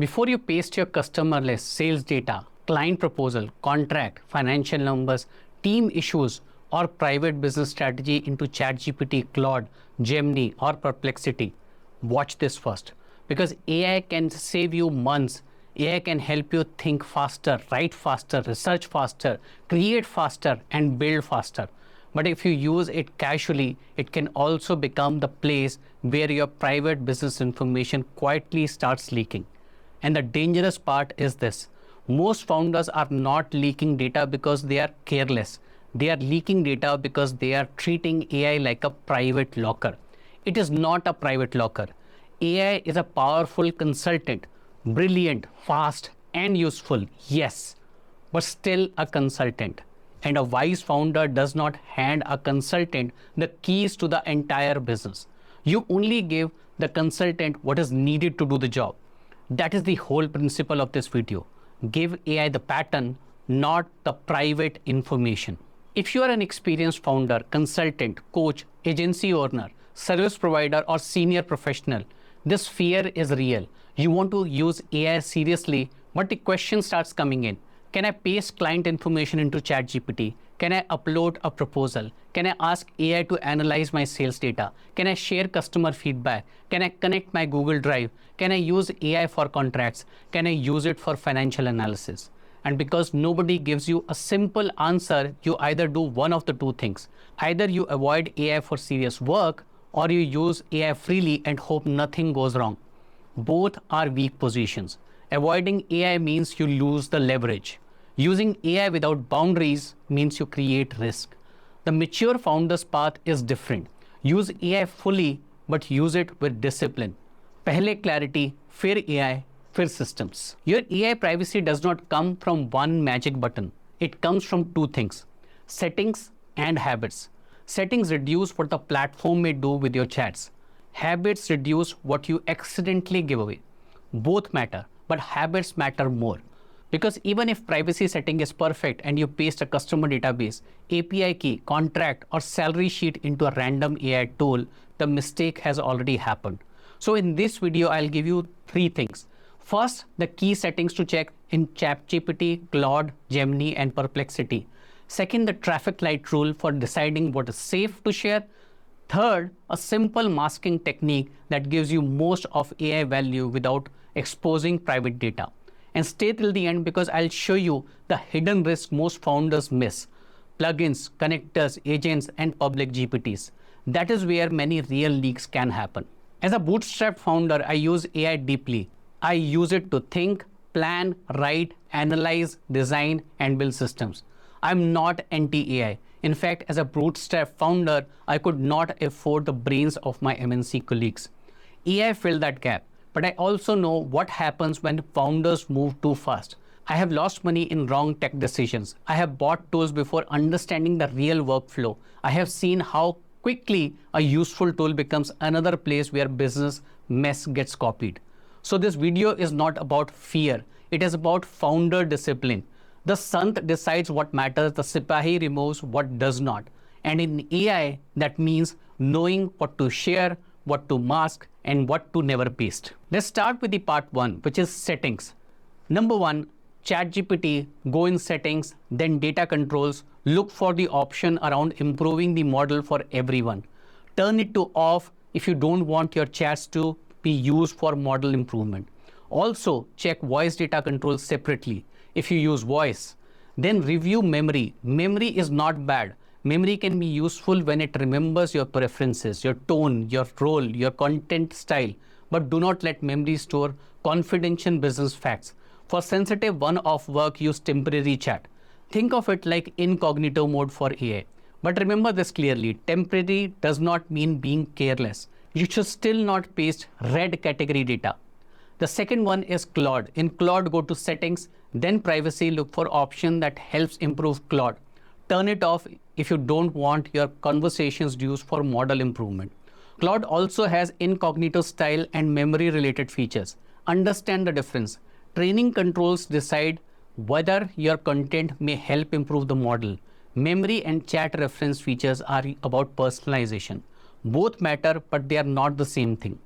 Before you paste your customer list, sales data, client proposal, contract, financial numbers, team issues, or private business strategy into ChatGPT, Claude, Gemini, or Perplexity, watch this first. Because AI can save you months. AI can help you think faster, write faster, research faster, create faster, and build faster. But if you use it casually, it can also become the place where your private business information quietly starts leaking. And the dangerous part is this. Most founders are not leaking data because they are careless. They are leaking data because they are treating AI like a private locker. It is not a private locker. AI is a powerful consultant, brilliant, fast, and useful, yes, but still a consultant. And a wise founder does not hand a consultant the keys to the entire business. You only give the consultant what is needed to do the job. That is the whole principle of this video. Give AI the pattern, not the private information. If you are an experienced founder, consultant, coach, agency owner, service provider, or senior professional, this fear is real. You want to use AI seriously, but the question starts coming in. Can I paste client information into ChatGPT? Can I upload a proposal? Can I ask AI to analyze my sales data? Can I share customer feedback? Can I connect my Google Drive? Can I use AI for contracts? Can I use it for financial analysis? And because nobody gives you a simple answer, you either do one of the two things. Either you avoid AI for serious work, or you use AI freely and hope nothing goes wrong. Both are weak positions. Avoiding AI means you lose the leverage. Using AI without boundaries means you create risk. The mature founder's path is different. Use AI fully, but use it with discipline. Pehle clarity, फिर AI, फिर systems. Your AI privacy does not come from one magic button. It comes from two things: settings and habits. Settings reduce what the platform may do with your chats. Habits reduce what you accidentally give away. Both matter, but habits matter more. Because even if privacy setting is perfect and you paste a customer database, API key, contract, or salary sheet into a random AI tool, the mistake has already happened. So in this video, I'll give you three things. First, the key settings to check in ChatGPT, Claude, Gemini, and Perplexity. Second, the traffic light rule for deciding what is safe to share. Third, a simple masking technique that gives you most of AI value without exposing private data. And stay till the end because I'll show you the hidden risk most founders miss: plugins, connectors, agents, and public GPTs. That is where many real leaks can happen. As a bootstrap founder, I use AI deeply. I use it to think, plan, write, analyze, design, and build systems. I'm not anti-AI. In fact, as a bootstrap founder, I could not afford the brains of my MNC colleagues. AI filled that gap, but I also know what happens when founders move too fast. I have lost money in wrong tech decisions. I have bought tools before understanding the real workflow. I have seen how quickly a useful tool becomes another place where business mess gets copied. So this video is not about fear. It is about founder discipline. The Sant decides what matters, the Sipahi removes what does not. And in AI, that means knowing what to share, what to mask, and what to never paste. Let's start with the part one, which is settings. Number one, ChatGPT, go in settings, then data controls, look for the option around improving the model for everyone. Turn it to off if you don't want your chats to be used for model improvement. Also, check voice data controls separately if you use voice. Then review memory. Memory is not bad. Memory can be useful when it remembers your preferences, your tone, your role, your content style. But do not let memory store confidential business facts. For sensitive one-off work, use temporary chat. Think of it like incognito mode for AI. But remember this clearly, temporary does not mean being careless. You should still not paste red category data. The second one is Claude. In Claude, go to settings, then privacy, look for option that helps improve Claude. Turn it off if you don't want your conversations used for model improvement. Claude also has incognito style and memory related features. Understand the difference. Training controls decide whether your content may help improve the model. Memory and chat reference features are about personalization. Both matter, but they are not the same thing.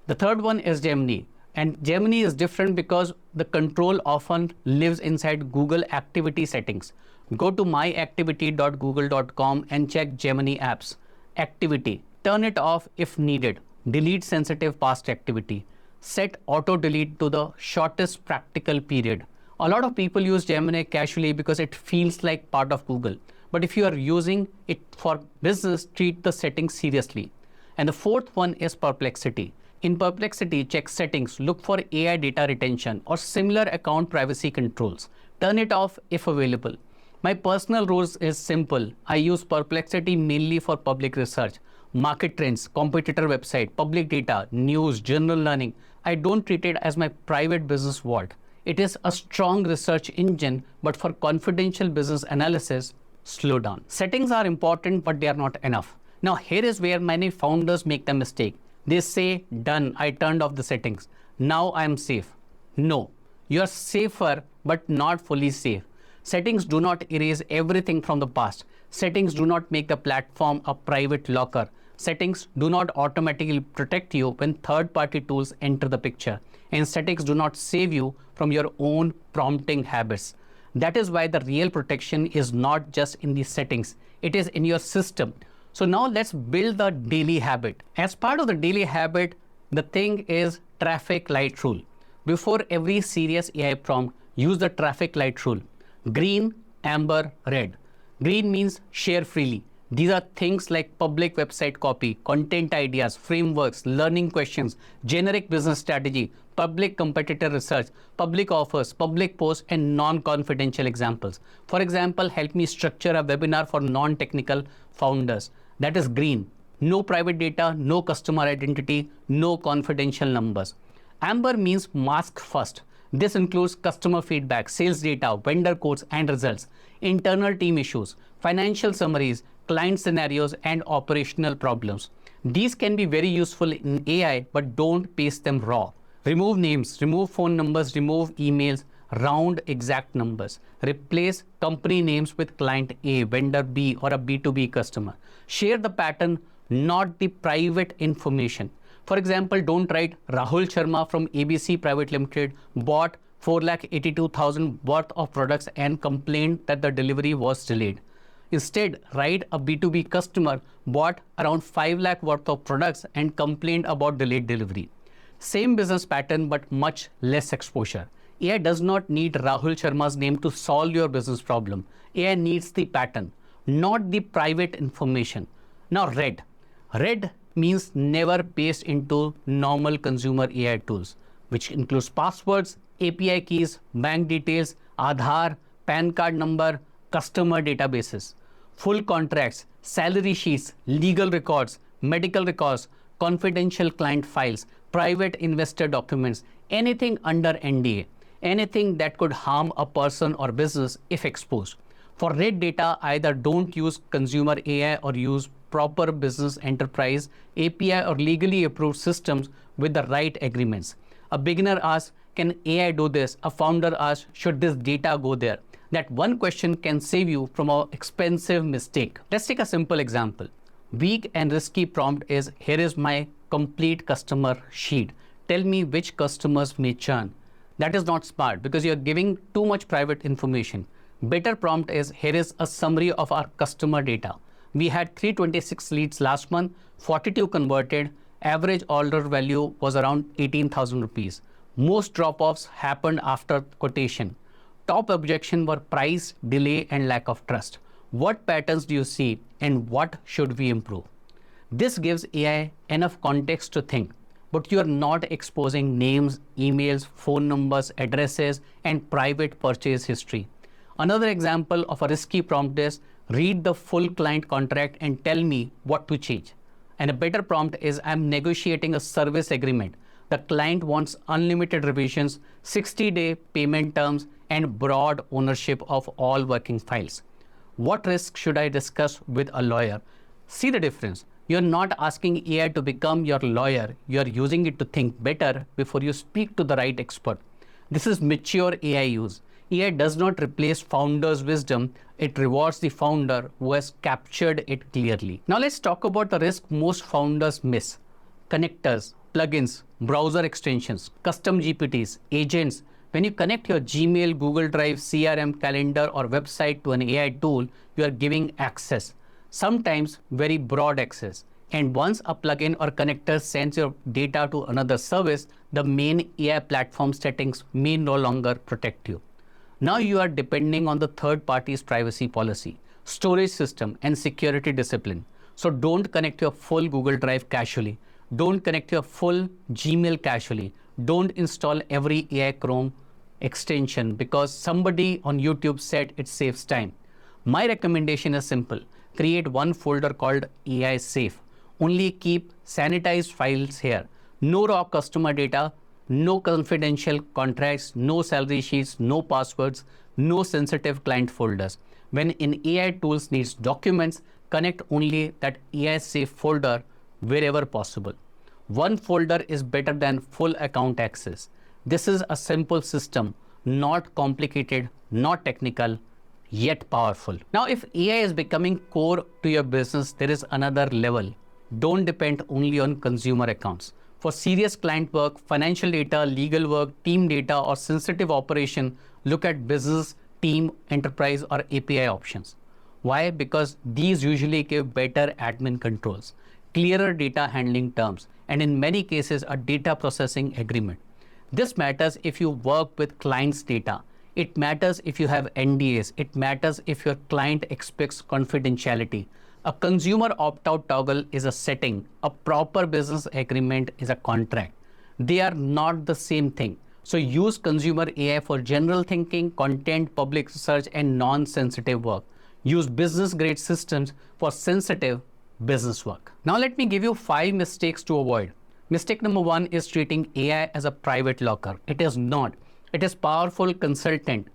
The third one is Gemini. And Gemini is different because the control often lives inside Google activity settings. Go to myactivity.google.com and check Gemini apps. Activity. Turn it off if needed. Delete sensitive past activity. Set auto delete to the shortest practical period. A lot of people use Gemini casually because it feels like part of Google. But if you are using it for business, treat the settings seriously. And the fourth one is Perplexity. In Perplexity, check settings, look for AI data retention or similar account privacy controls. Turn it off if available. My personal rules is simple. I use Perplexity mainly for public research, market trends, competitor website, public data, news, general learning. I don't treat it as my private business vault. It is a strong research engine, but for confidential business analysis, slow down. Settings are important, but they are not enough. Now, here is where many founders make the mistake. They say, done, I turned off the settings. Now I am safe. No, you are safer, but not fully safe. Settings do not erase everything from the past. Settings do not make the platform a private locker. Settings do not automatically protect you when third-party tools enter the picture. And settings do not save you from your own prompting habits. That is why the real protection is not just in the settings. It is in your system. So now let's build the daily habit. As part of the daily habit, the thing is traffic light rule. Before every serious AI prompt, use the traffic light rule. Green, amber, red. Green means share freely. These are things like public website copy, content ideas, frameworks, learning questions, generic business strategy, public competitor research, public offers, public posts, and non-confidential examples. For example, help me structure a webinar for non-technical founders. That is green. No private data, no customer identity, no confidential numbers. Amber means mask first. This includes customer feedback, sales data, vendor codes and results, internal team issues, financial summaries, client scenarios, and operational problems. These can be very useful in AI, but don't paste them raw. Remove names, remove phone numbers, remove emails, round exact numbers. Replace company names with client A, vendor B, or a B2B customer. Share the pattern, not the private information. For example, don't write Rahul Sharma from ABC Private Limited bought 4,82,000 worth of products and complained that the delivery was delayed. Instead, write a B2B customer bought around 5 lakh worth of products and complained about delayed delivery. Same business pattern, but much less exposure. AI does not need Rahul Sharma's name to solve your business problem. AI needs the pattern, not the private information. Now, red. Red means never paste into normal consumer AI tools, which includes passwords, API keys, bank details, Aadhaar, PAN card number, customer databases, full contracts, salary sheets, legal records, medical records, confidential client files, private investor documents, anything under NDA, anything that could harm a person or business if exposed. For red data, either don't use consumer AI or use proper business enterprise API or legally approved systems with the right agreements. A beginner asks, can AI do this? A founder asks, should this data go there? That one question can save you from an expensive mistake. Let's take a simple example. Weak and risky prompt is, here is my complete customer sheet. Tell me which customers may churn. That is not smart because you're giving too much private information. Better prompt is, here is a summary of our customer data. We had 326 leads last month, 42 converted, average order value was around 18,000 rupees. Most drop-offs happened after quotation. Top objection were price, delay, and lack of trust. What patterns do you see and what should we improve? This gives AI enough context to think, but you are not exposing names, emails, phone numbers, addresses, and private purchase history. Another example of a risky prompt is, read the full client contract and tell me what to change. And a better prompt is, I'm negotiating a service agreement. The client wants unlimited revisions, 60-day payment terms, and broad ownership of all working files. What risk should I discuss with a lawyer? See the difference. You're not asking AI to become your lawyer. You're using it to think better before you speak to the right expert. This is mature AI use. AI does not replace founder's wisdom. It rewards the founder who has captured it clearly. Now let's talk about the risk most founders miss. Connectors, plugins, browser extensions, custom GPTs, agents. When you connect your Gmail, Google Drive, CRM, calendar, or website to an AI tool, you are giving access, sometimes very broad access. And once a plugin or connector sends your data to another service, the main AI platform settings may no longer protect you. Now you are depending on the third party's privacy policy, storage system, and security discipline. So don't connect your full Google Drive casually. Don't connect your full Gmail casually. Don't install every AI Chrome extension because somebody on YouTube said it saves time. My recommendation is simple. Create one folder called AI Safe. Only keep sanitized files here. No raw customer data, no confidential contracts, no salary sheets, no passwords, no sensitive client folders. When an AI tools needs documents, connect only that AI Safe folder wherever possible. One folder is better than full account access. This is a simple system, not complicated, not technical, yet powerful. Now, if AI is becoming core to your business, there is another level. Don't depend only on consumer accounts. For serious client work, financial data, legal work, team data, or sensitive operation, look at business, team, enterprise, or API options. Why? Because these usually give better admin controls, clearer data handling terms, and in many cases, a data processing agreement. This matters if you work with clients' data. It matters if you have NDAs. It matters if your client expects confidentiality. A consumer opt-out toggle is a setting. A proper business agreement is a contract. They are not the same thing. So use consumer AI for general thinking, content, public search, and non-sensitive work. Use business-grade systems for sensitive business work. Now let me give you 5 mistakes to avoid. Mistake number 1 is treating AI as a private locker. It is not. It is powerful consultant.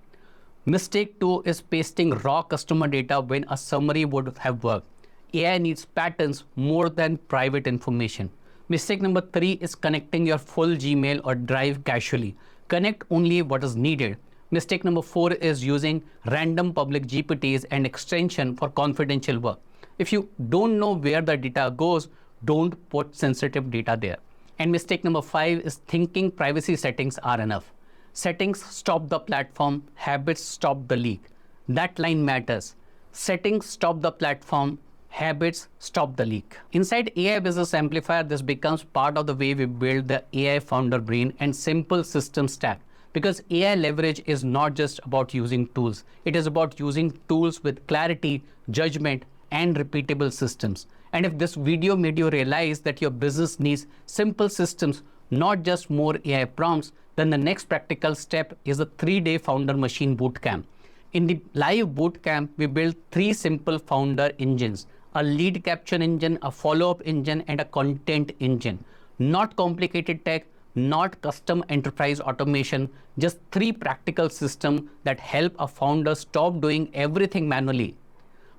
Mistake 2 is pasting raw customer data when a summary would have worked. AI needs patterns more than private information. Mistake number 3 is connecting your full Gmail or Drive casually. Connect only what is needed. Mistake number 4 is using random public GPTs and extension for confidential work. If you don't know where the data goes, don't put sensitive data there. And mistake number 5 is thinking privacy settings are enough. Settings stop the platform, habits stop the leak. That line matters. Settings stop the platform, habits stop the leak. Inside AI Business Amplifier, this becomes part of the way we build the AI founder brain and simple system stack. Because AI leverage is not just about using tools. It is about using tools with clarity, judgment, and repeatable systems. And if this video made you realize that your business needs simple systems, not just more AI prompts, then the next practical step is a 3-day founder machine bootcamp. In the live bootcamp, we build 3 simple founder engines: a lead capture engine, a follow-up engine, and a content engine. Not complicated tech, not custom enterprise automation, just 3 practical systems that help a founder stop doing everything manually.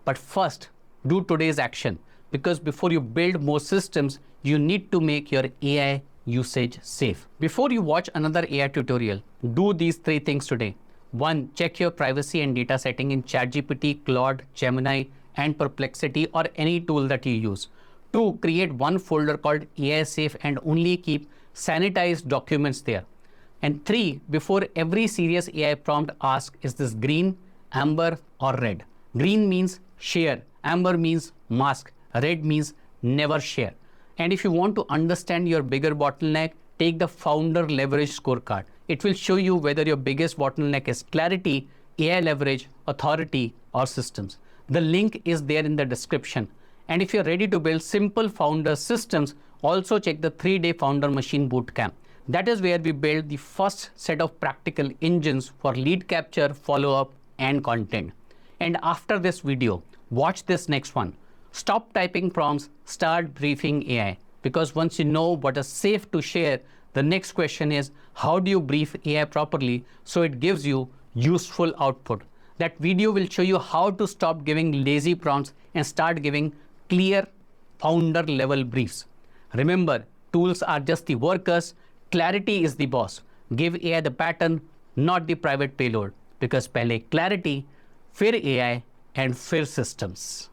But first, do today's action, because before you build more systems, you need to make your AI usage safe. Before you watch another AI tutorial, do these 3 things today. 1. Check your privacy and data setting in ChatGPT, Claude, Gemini, and Perplexity, or any tool that you use. 2. Create one folder called AI Safe and only keep sanitized documents there. And 3. Before every serious AI prompt, ask, is this green, amber, or red? Green means share, amber means mask, red means never share. And if you want to understand your bigger bottleneck, take the founder leverage scorecard. It will show you whether your biggest bottleneck is clarity, AI leverage, authority, or systems. The link is there in the description. And if you're ready to build simple founder systems, also check the 3-day founder machine bootcamp. That is where we build the first set of practical engines for lead capture, follow-up, and content. And after this video, watch this next one. Stop typing prompts, start briefing AI. Because once you know what is safe to share, the next question is, how do you brief AI properly so it gives you useful output? That video will show you how to stop giving lazy prompts and start giving clear founder level briefs. Remember, tools are just the workers, clarity is the boss. Give AI the pattern, not the private payload. Because pehle clarity, फिर AI and फिर systems.